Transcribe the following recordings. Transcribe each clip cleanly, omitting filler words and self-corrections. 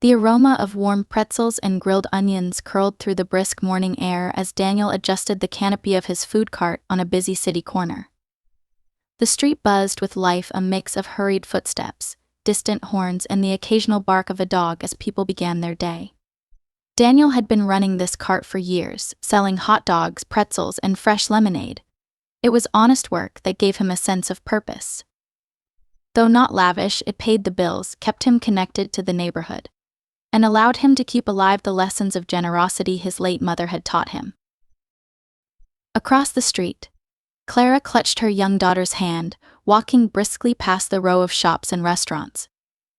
The aroma of warm pretzels and grilled onions curled through the brisk morning air as Daniel adjusted the canopy of his food cart on a busy city corner. The street buzzed with life, a mix of hurried footsteps, distant horns, and the occasional bark of a dog as people began their day. Daniel had been running this cart for years, selling hot dogs, pretzels, and fresh lemonade. It was honest work that gave him a sense of purpose. Though not lavish, it paid the bills, kept him connected to the neighborhood, and allowed him to keep alive the lessons of generosity his late mother had taught him. Across the street, Clara clutched her young daughter's hand, walking briskly past the row of shops and restaurants.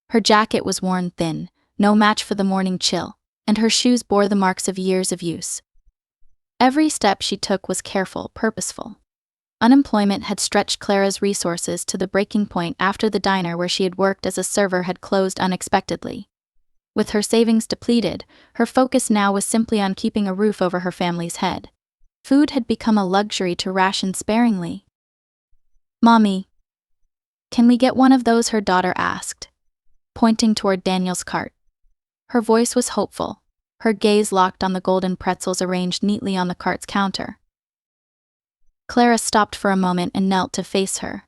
Her jacket was worn thin, no match for the morning chill, and her shoes bore the marks of years of use. Every step she took was careful, purposeful. Unemployment had stretched Clara's resources to the breaking point after the diner where she had worked as a server had closed unexpectedly. With her savings depleted, her focus now was simply on keeping a roof over her family's head. Food had become a luxury to ration sparingly. "Mommy, can we get one of those?" her daughter asked, pointing toward Daniel's cart. Her voice was hopeful, her gaze locked on the golden pretzels arranged neatly on the cart's counter. Clara stopped for a moment and knelt to face her.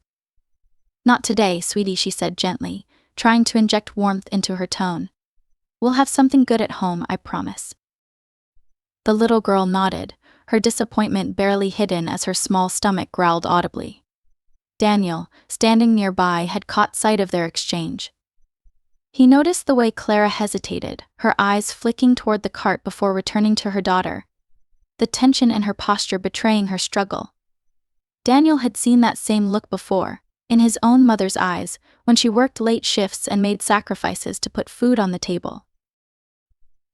"Not today, sweetie," she said gently, trying to inject warmth into her tone. "We'll have something good at home, I promise." The little girl nodded, her disappointment barely hidden as her small stomach growled audibly. Daniel, standing nearby, had caught sight of their exchange. He noticed the way Clara hesitated, her eyes flicking toward the cart before returning to her daughter, the tension in her posture betraying her struggle. Daniel had seen that same look before, in his own mother's eyes, when she worked late shifts and made sacrifices to put food on the table.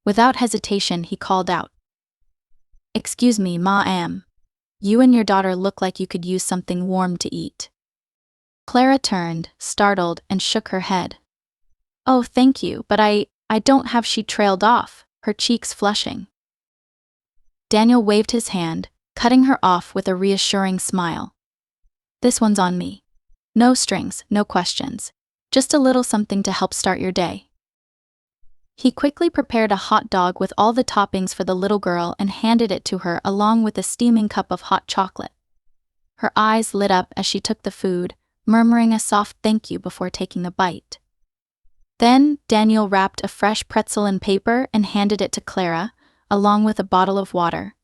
Without hesitation, he called out, "Excuse me, Ma. You and your daughter look like you could use something warm to eat." Clara turned, startled, and shook her head. "Oh, thank you, but I don't have," she trailed off, her cheeks flushing. Daniel waved his hand, cutting her off with a reassuring smile. "This one's on me. No strings, no questions. Just a little something to help start your day." He quickly prepared a hot dog with all the toppings for the little girl and handed it to her along with a steaming cup of hot chocolate. Her eyes lit up as she took the food, murmuring a soft thank you before taking a bite. Then, Daniel wrapped a fresh pretzel in paper and handed it to Clara, along with a bottle of water.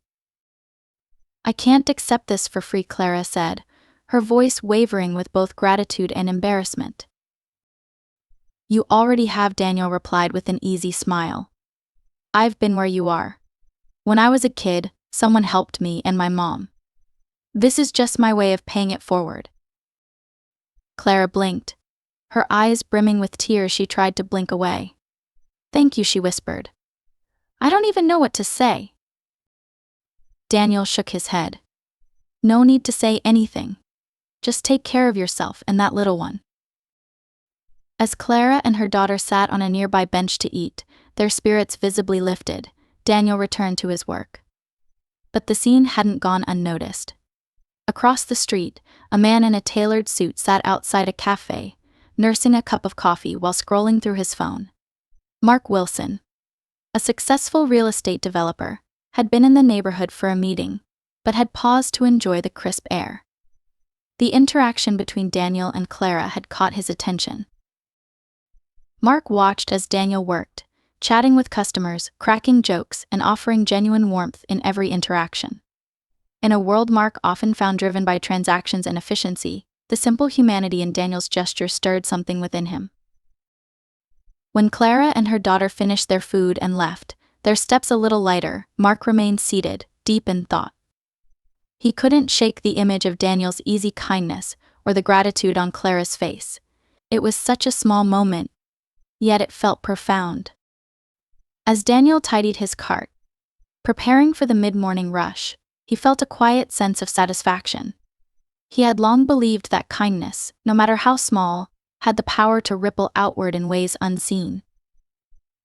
"I can't accept this for free," Clara said, her voice wavering with both gratitude and embarrassment. "You already have," Daniel replied with an easy smile. "I've been where you are. When I was a kid, someone helped me and my mom. This is just my way of paying it forward." Clara blinked, her eyes brimming with tears. She tried to blink away. "Thank you," she whispered. "I don't even know what to say." Daniel shook his head. "No need to say anything. Just take care of yourself and that little one." As Clara and her daughter sat on a nearby bench to eat, their spirits visibly lifted, Daniel returned to his work. But the scene hadn't gone unnoticed. Across the street, a man in a tailored suit sat outside a café, nursing a cup of coffee while scrolling through his phone. Mark Wilson, a successful real estate developer, had been in the neighborhood for a meeting, but had paused to enjoy the crisp air. The interaction between Daniel and Clara had caught his attention. Mark watched as Daniel worked, chatting with customers, cracking jokes, and offering genuine warmth in every interaction. In a world Mark often found driven by transactions and efficiency, the simple humanity in Daniel's gesture stirred something within him. When Clara and her daughter finished their food and left, their steps a little lighter, Mark remained seated, deep in thought. He couldn't shake the image of Daniel's easy kindness or the gratitude on Clara's face. It was such a small moment, yet it felt profound. As Daniel tidied his cart, preparing for the mid-morning rush, he felt a quiet sense of satisfaction. He had long believed that kindness, no matter how small, had the power to ripple outward in ways unseen.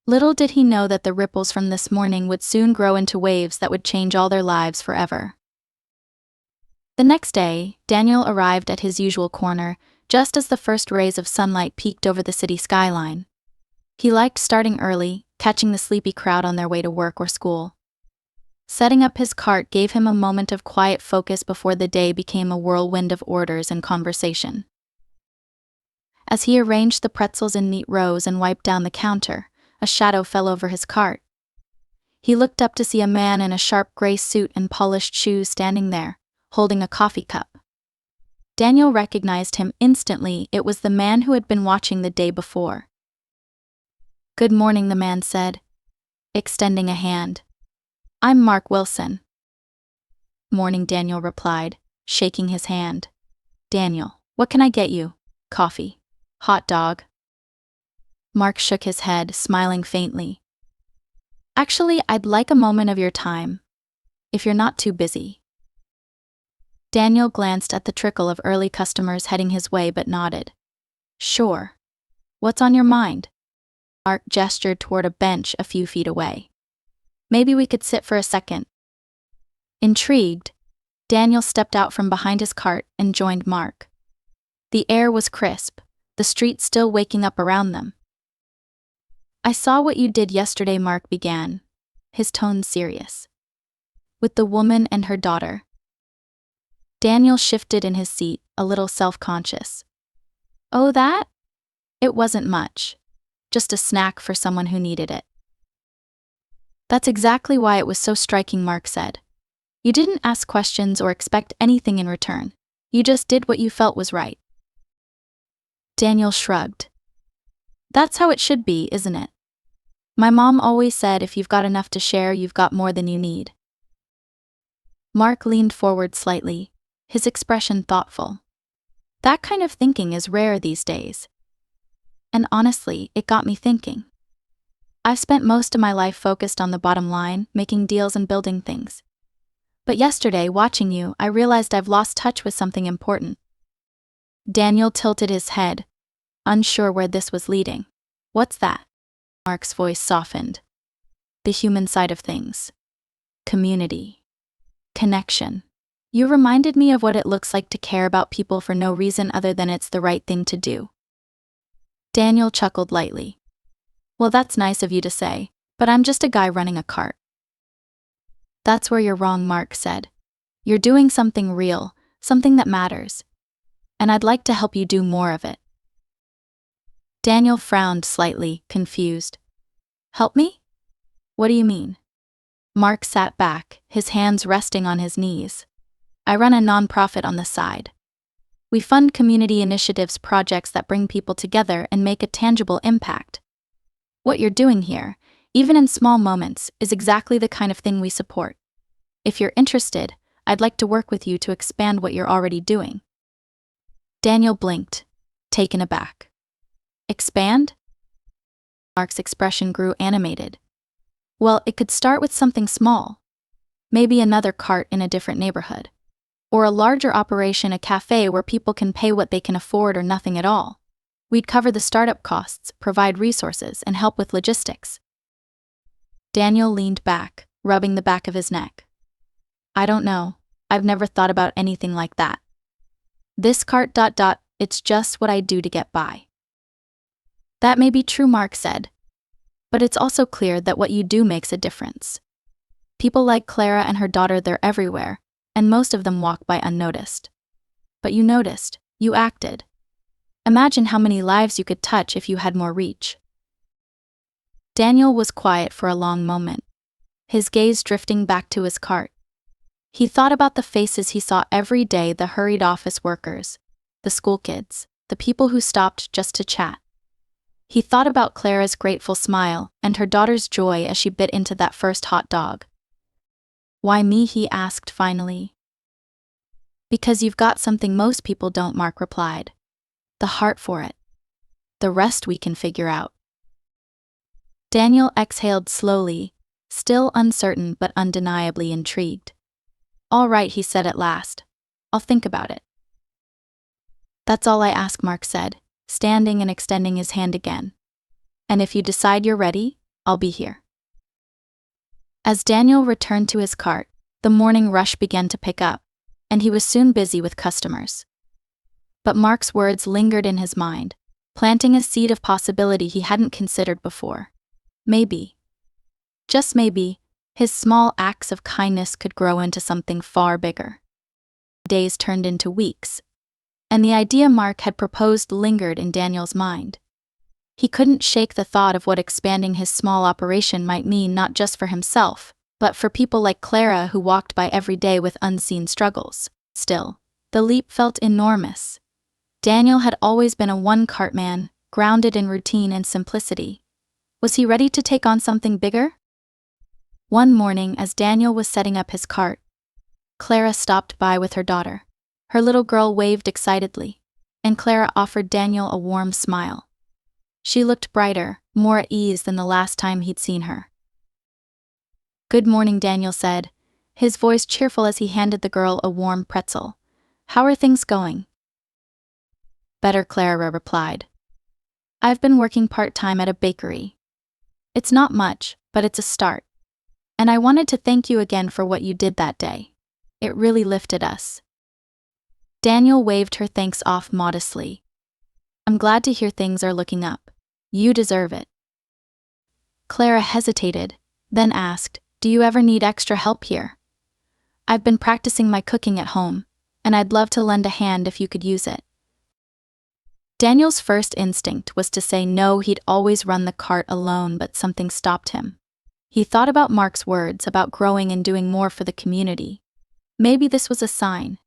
Little did he know that the ripples from this morning would soon grow into waves that would change all their lives forever. The next day, Daniel arrived at his usual corner, just as the first rays of sunlight peeked over the city skyline. He liked starting early, catching the sleepy crowd on their way to work or school. Setting up his cart gave him a moment of quiet focus before the day became a whirlwind of orders and conversation. As he arranged the pretzels in neat rows and wiped down the counter, a shadow fell over his cart. He looked up to see a man in a sharp gray suit and polished shoes standing there, holding a coffee cup. Daniel recognized him instantly. It was the man who had been watching the day before. "Good morning," the man said, extending a hand. "I'm Mark Wilson." "Morning," Daniel replied, shaking his hand. "Daniel, what can I get you? Coffee? Hot dog?" Mark shook his head, smiling faintly. "Actually, I'd like a moment of your time, if you're not too busy." Daniel glanced at the trickle of early customers heading his way but nodded. "Sure. What's on your mind?" Mark gestured toward a bench a few feet away. "Maybe we could sit for a second." Intrigued, Daniel stepped out from behind his cart and joined Mark. The air was crisp, the street still waking up around them. "I saw what you did yesterday," Mark began, his tone serious. "With the woman and her daughter." Daniel shifted in his seat, a little self-conscious. "Oh, that? It wasn't much. Just a snack for someone who needed it." "That's exactly why it was so striking," Mark said. "You didn't ask questions or expect anything in return. You just did what you felt was right." Daniel shrugged. "That's how it should be, isn't it? My mom always said if you've got enough to share, you've got more than you need." Mark leaned forward slightly, his expression thoughtful. That kind of thinking is rare these days. And honestly, it got me thinking. I've spent most of my life focused on the bottom line, making deals and building things. But yesterday, watching you, I realized I've lost touch with something important. Daniel tilted his head, unsure where this was leading. "What's that?" Mark's voice softened. "The human side of things. Community. Connection. You reminded me of what it looks like to care about people for no reason other than it's the right thing to do." Daniel chuckled lightly. "Well, that's nice of you to say, but I'm just a guy running a cart." "That's where you're wrong," Mark said. "You're doing something real, something that matters. And I'd like to help you do more of it." Daniel frowned slightly, confused. "Help me? What do you mean?" Mark sat back, his hands resting on his knees. "I run a nonprofit on the side. We fund community initiatives, projects that bring people together and make a tangible impact. What you're doing here, even in small moments, is exactly the kind of thing we support. If you're interested, I'd like to work with you to expand what you're already doing." Daniel blinked, taken aback. "Expand?" Mark's expression grew animated. "Well, it could start with something small. Maybe another cart in a different neighborhood. Or a larger operation, a café where people can pay what they can afford or nothing at all. We'd cover the startup costs, provide resources, and help with logistics." Daniel leaned back, rubbing the back of his neck. "I don't know. I've never thought about anything like that. This cart ... it's just what I do to get by." "That may be true," Mark said. "But it's also clear that what you do makes a difference. People like Clara and her daughter, they're everywhere, and most of them walk by unnoticed. But you noticed, you acted. Imagine how many lives you could touch if you had more reach." Daniel was quiet for a long moment, his gaze drifting back to his cart. He thought about the faces he saw every day, the hurried office workers, the school kids, the people who stopped just to chat. He thought about Clara's grateful smile and her daughter's joy as she bit into that first hot dog. "Why me?" he asked finally. "Because you've got something most people don't," Mark replied. "The heart for it. The rest we can figure out." Daniel exhaled slowly, still uncertain but undeniably intrigued. "All right," he said at last. "I'll think about it." "That's all I ask," Mark said, standing and extending his hand again. "And if you decide you're ready, I'll be here." As Daniel returned to his cart, the morning rush began to pick up, and he was soon busy with customers. But Mark's words lingered in his mind, planting a seed of possibility he hadn't considered before. Maybe, just maybe, his small acts of kindness could grow into something far bigger. Days turned into weeks, and the idea Mark had proposed lingered in Daniel's mind. He couldn't shake the thought of what expanding his small operation might mean not just for himself, but for people like Clara who walked by every day with unseen struggles. Still, the leap felt enormous. Daniel had always been a one-cart man, grounded in routine and simplicity. Was he ready to take on something bigger? One morning, as Daniel was setting up his cart, Clara stopped by with her daughter. Her little girl waved excitedly, and Clara offered Daniel a warm smile. She looked brighter, more at ease than the last time he'd seen her. "Good morning," Daniel said, his voice cheerful as he handed the girl a warm pretzel. "How are things going?" "Better," Clara replied. "I've been working part-time at a bakery. It's not much, but it's a start. And I wanted to thank you again for what you did that day. It really lifted us." Daniel waved her thanks off modestly. "I'm glad to hear things are looking up. You deserve it." Clara hesitated, then asked, "Do you ever need extra help here? I've been practicing my cooking at home, and I'd love to lend a hand if you could use it." Daniel's first instinct was to say no, he'd always run the cart alone, but something stopped him. He thought about Mark's words about growing and doing more for the community. Maybe this was a sign.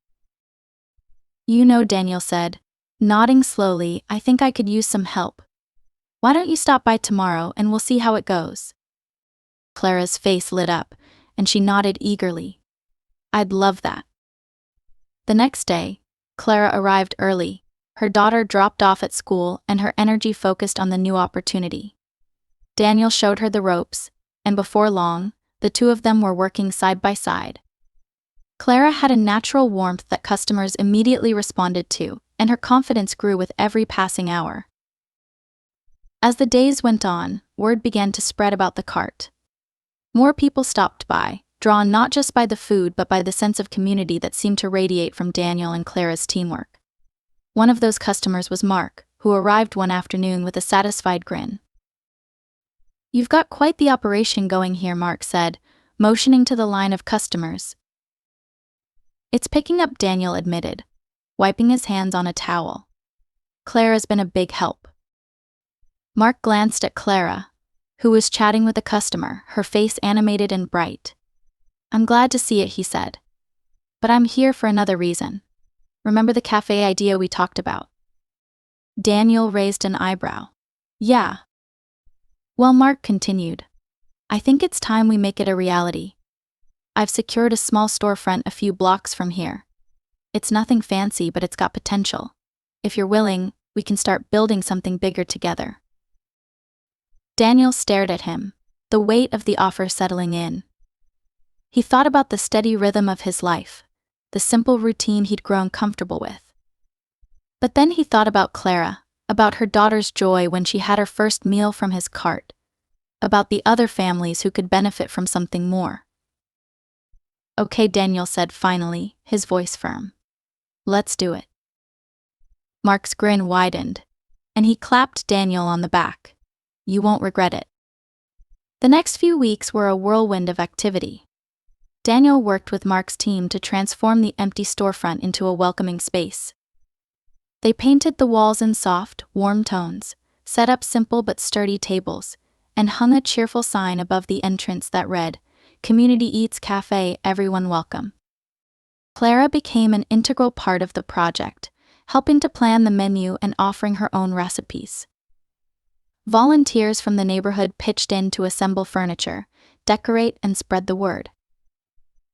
"You know," Daniel said, nodding slowly, "I think I could use some help. Why don't you stop by tomorrow and we'll see how it goes?" Clara's face lit up, and she nodded eagerly. "I'd love that." The next day, Clara arrived early. Her daughter dropped off at school and her energy focused on the new opportunity. Daniel showed her the ropes, and before long, the two of them were working side by side. Clara had a natural warmth that customers immediately responded to, and her confidence grew with every passing hour. As the days went on, word began to spread about the cart. More people stopped by, drawn not just by the food but by the sense of community that seemed to radiate from Daniel and Clara's teamwork. One of those customers was Mark, who arrived one afternoon with a satisfied grin. "You've got quite the operation going here," Mark said, motioning to the line of customers. "It's picking up," Daniel admitted, wiping his hands on a towel. "Clara's been a big help." Mark glanced at Clara, who was chatting with a customer, her face animated and bright. "I'm glad to see it," he said. "But I'm here for another reason. Remember the cafe idea we talked about?" Daniel raised an eyebrow. "Yeah." "Well," Mark continued, "I think it's time we make it a reality. I've secured a small storefront a few blocks from here. It's nothing fancy, but it's got potential. If you're willing, we can start building something bigger together." Daniel stared at him, the weight of the offer settling in. He thought about the steady rhythm of his life, the simple routine he'd grown comfortable with. But then he thought about Clara, about her daughter's joy when she had her first meal from his cart, about the other families who could benefit from something more. "Okay," Daniel said finally, his voice firm. "Let's do it." Mark's grin widened, and he clapped Daniel on the back. "You won't regret it." The next few weeks were a whirlwind of activity. Daniel worked with Mark's team to transform the empty storefront into a welcoming space. They painted the walls in soft, warm tones, set up simple but sturdy tables, and hung a cheerful sign above the entrance that read, "Community Eats Café, Everyone Welcome." Clara became an integral part of the project, helping to plan the menu and offering her own recipes. Volunteers from the neighborhood pitched in to assemble furniture, decorate, and spread the word.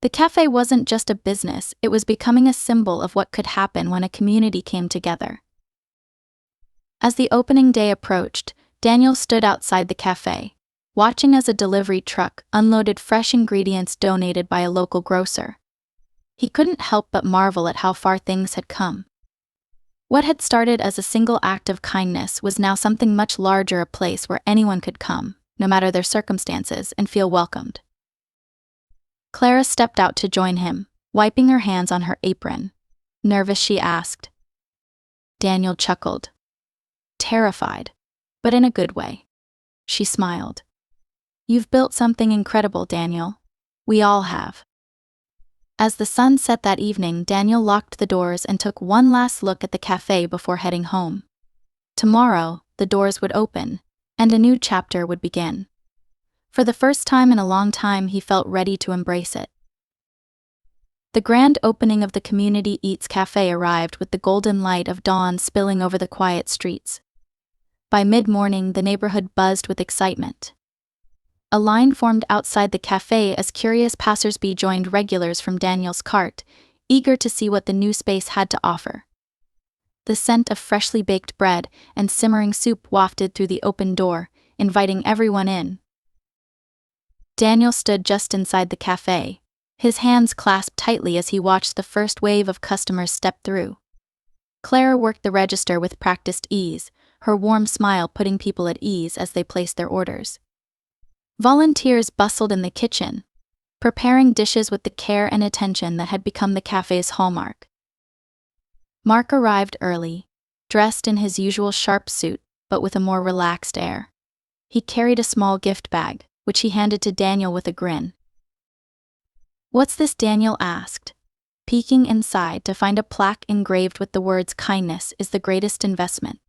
The cafe wasn't just a business, it was becoming a symbol of what could happen when a community came together. As the opening day approached, Daniel stood outside the cafe, watching as a delivery truck unloaded fresh ingredients donated by a local grocer. He couldn't help but marvel at how far things had come. What had started as a single act of kindness was now something much larger, a place where anyone could come, no matter their circumstances, and feel welcomed. Clara stepped out to join him, wiping her hands on her apron. "Nervous?" she asked. Daniel chuckled. terrified, but in a good way. She smiled. You've built something incredible, Daniel. We all have. As the sun set that evening, Daniel locked the doors and took one last look at the cafe before heading home. Tomorrow, the doors would open, and a new chapter would begin. For the first time in a long time, he felt ready to embrace it. The grand opening of the Community Eats Cafe arrived with the golden light of dawn spilling over the quiet streets. By mid-morning, the neighborhood buzzed with excitement. A line formed outside the cafe as curious passers-by joined regulars from Daniel's cart, eager to see what the new space had to offer. The scent of freshly baked bread and simmering soup wafted through the open door, inviting everyone in. Daniel stood just inside the cafe, his hands clasped tightly as he watched the first wave of customers step through. Clara worked the register with practiced ease, her warm smile putting people at ease as they placed their orders. Volunteers bustled in the kitchen, preparing dishes with the care and attention that had become the cafe's hallmark. Mark arrived early, dressed in his usual sharp suit, but with a more relaxed air. He carried a small gift bag, which he handed to Daniel with a grin. "What's this?" Daniel asked, peeking inside to find a plaque engraved with the words "Kindness is the greatest investment."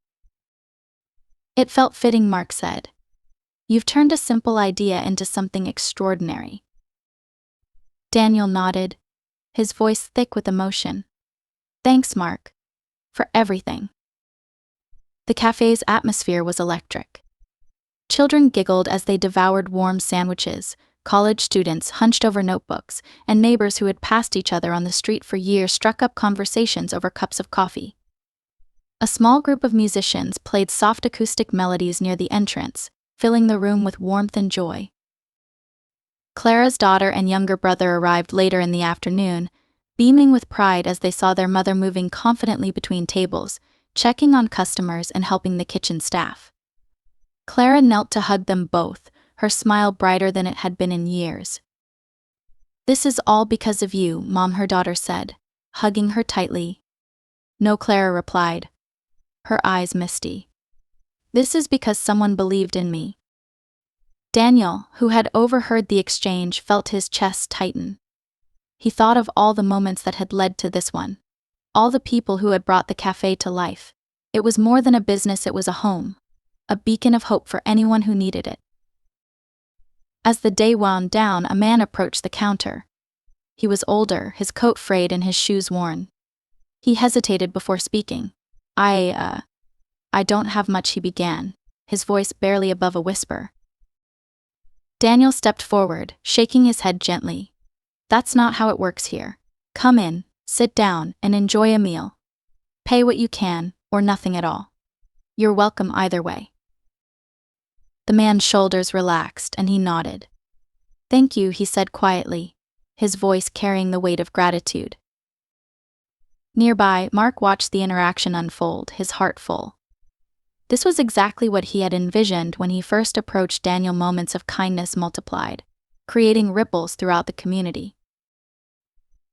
"It felt fitting," Mark said. "You've turned a simple idea into something extraordinary." Daniel nodded, his voice thick with emotion. "Thanks, Mark, for everything." The cafe's atmosphere was electric. Children giggled as they devoured warm sandwiches, college students hunched over notebooks, and neighbors who had passed each other on the street for years struck up conversations over cups of coffee. A small group of musicians played soft acoustic melodies near the entrance, filling the room with warmth and joy. Clara's daughter and younger brother arrived later in the afternoon, beaming with pride as they saw their mother moving confidently between tables, checking on customers and helping the kitchen staff. Clara knelt to hug them both, her smile brighter than it had been in years. "This is all because of you, Mom," her daughter said, hugging her tightly. "No," Clara replied, her eyes misty. "This is because someone believed in me." Daniel, who had overheard the exchange, felt his chest tighten. He thought of all the moments that had led to this one, all the people who had brought the cafe to life. It was more than a business, it was a home, a beacon of hope for anyone who needed it. As the day wound down, a man approached the counter. He was older, his coat frayed and his shoes worn. He hesitated before speaking. I don't have much," he began, his voice barely above a whisper. Daniel stepped forward, shaking his head gently. "That's not how it works here. Come in, sit down, and enjoy a meal. Pay what you can, or nothing at all. You're welcome either way." The man's shoulders relaxed and he nodded. "Thank you," he said quietly, his voice carrying the weight of gratitude. Nearby, Mark watched the interaction unfold, his heart full. This was exactly what he had envisioned when he first approached Daniel. Moments of kindness multiplied, creating ripples throughout the community.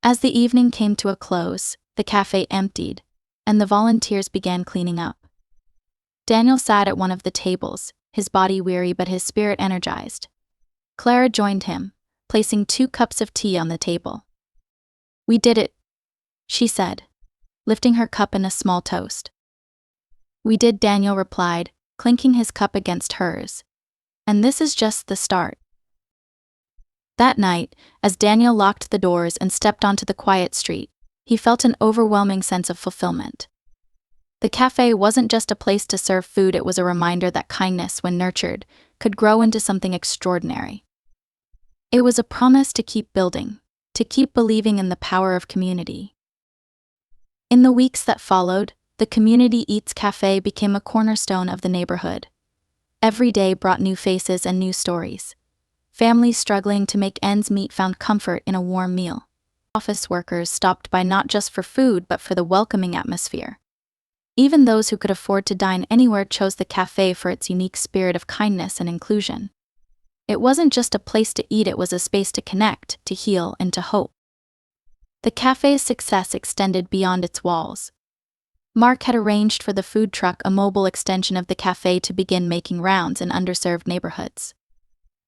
As the evening came to a close, the cafe emptied, and the volunteers began cleaning up. Daniel sat at one of the tables, his body weary but his spirit energized. Clara joined him, placing 2 cups of tea on the table. "We did it," she said, lifting her cup in a small toast. "We did," Daniel replied, clinking his cup against hers. "And this is just the start." That night, as Daniel locked the doors and stepped onto the quiet street, he felt an overwhelming sense of fulfillment. The cafe wasn't just a place to serve food, it was a reminder that kindness, when nurtured, could grow into something extraordinary. It was a promise to keep building, to keep believing in the power of community. In the weeks that followed, the Community Eats Cafe became a cornerstone of the neighborhood. Every day brought new faces and new stories. Families struggling to make ends meet found comfort in a warm meal. Office workers stopped by not just for food but for the welcoming atmosphere. Even those who could afford to dine anywhere chose the cafe for its unique spirit of kindness and inclusion. It wasn't just a place to eat, it was a space to connect, to heal, and to hope. The cafe's success extended beyond its walls. Mark had arranged for the food truck, a mobile extension of the cafe, to begin making rounds in underserved neighborhoods.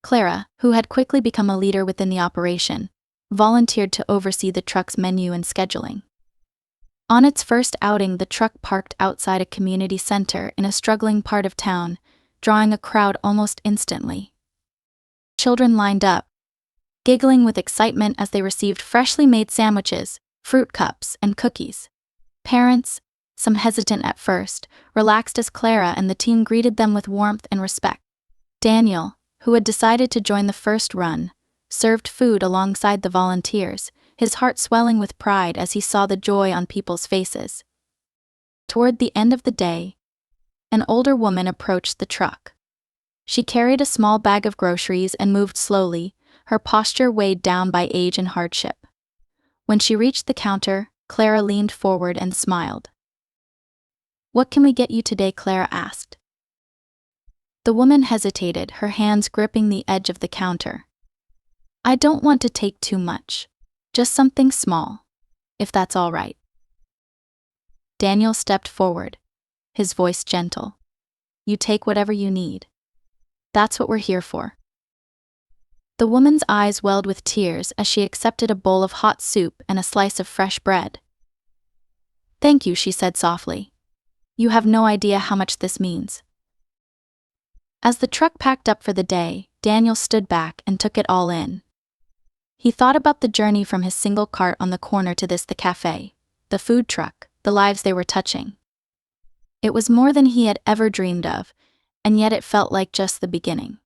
Clara, who had quickly become a leader within the operation, volunteered to oversee the truck's menu and scheduling. On its first outing, the truck parked outside a community center in a struggling part of town, drawing a crowd almost instantly. Children lined up, giggling with excitement as they received freshly made sandwiches, fruit cups, and cookies. Parents, some hesitant at first, relaxed as Clara and the team greeted them with warmth and respect. Daniel, who had decided to join the first run, served food alongside the volunteers, his heart swelling with pride as he saw the joy on people's faces. Toward the end of the day, an older woman approached the truck. She carried a small bag of groceries and moved slowly, her posture weighed down by age and hardship. When she reached the counter, Clara leaned forward and smiled. "What can we get you today?" Clara asked. The woman hesitated, her hands gripping the edge of the counter. "I don't want to take too much. Just something small, if that's all right." Daniel stepped forward, his voice gentle. "You take whatever you need. That's what we're here for." The woman's eyes welled with tears as she accepted a bowl of hot soup and a slice of fresh bread. "Thank you," she said softly. "You have no idea how much this means." As the truck packed up for the day, Daniel stood back and took it all in. He thought about the journey from his single cart on the corner to the cafe, the food truck, the lives they were touching. It was more than he had ever dreamed of, and yet it felt like just the beginning.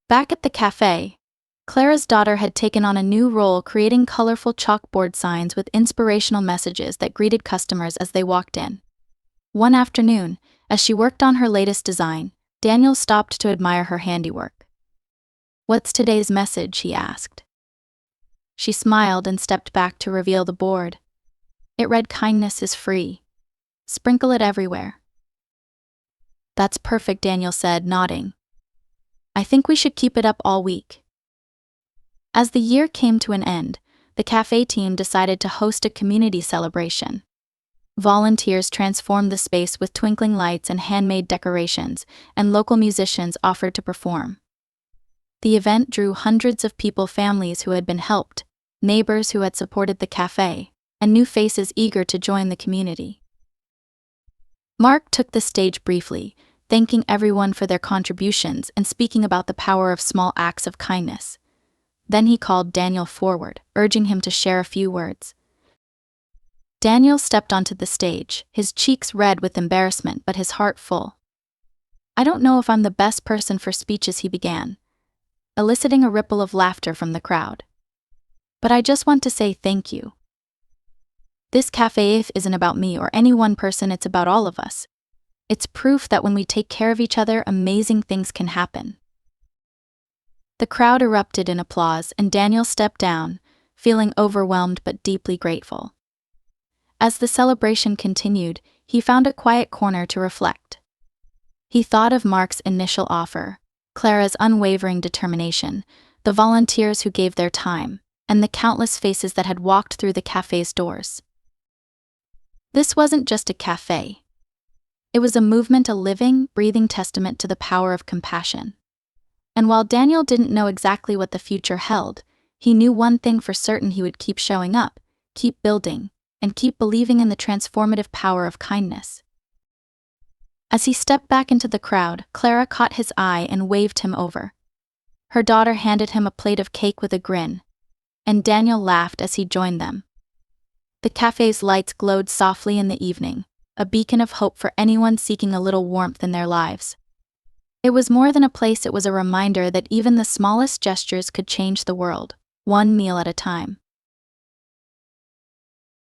Back at the cafe, Clara's daughter had taken on a new role, creating colorful chalkboard signs with inspirational messages that greeted customers as they walked in. One afternoon, as she worked on her latest design, Daniel stopped to admire her handiwork. "What's today's message?" he asked. She smiled and stepped back to reveal the board. It read, "Kindness is free. Sprinkle it everywhere." "That's perfect," Daniel said, nodding. "I think we should keep it up all week." As the year came to an end, the cafe team decided to host a community celebration. Volunteers transformed the space with twinkling lights and handmade decorations, and local musicians offered to perform. The event drew hundreds of people, families who had been helped, neighbors who had supported the cafe, and new faces eager to join the community. Mark took the stage briefly, thanking everyone for their contributions and speaking about the power of small acts of kindness. Then he called Daniel forward, urging him to share a few words. Daniel stepped onto the stage, his cheeks red with embarrassment but his heart full. "I don't know if I'm the best person for speeches," he began, eliciting a ripple of laughter from the crowd. "But I just want to say thank you. This cafe isn't about me or any one person, it's about all of us. It's proof that when we take care of each other, amazing things can happen." The crowd erupted in applause, and Daniel stepped down, feeling overwhelmed but deeply grateful. As the celebration continued, he found a quiet corner to reflect. He thought of Mark's initial offer, Clara's unwavering determination, the volunteers who gave their time, and the countless faces that had walked through the cafe's doors. This wasn't just a cafe. It was a movement, a living, breathing testament to the power of compassion. And while Daniel didn't know exactly what the future held, he knew one thing for certain: he would keep showing up, keep building, and keep believing in the transformative power of kindness. As he stepped back into the crowd, Clara caught his eye and waved him over. Her daughter handed him a plate of cake with a grin, and Daniel laughed as he joined them. The cafe's lights glowed softly in the evening, a beacon of hope for anyone seeking a little warmth in their lives. It was more than a place, it was a reminder that even the smallest gestures could change the world, one meal at a time.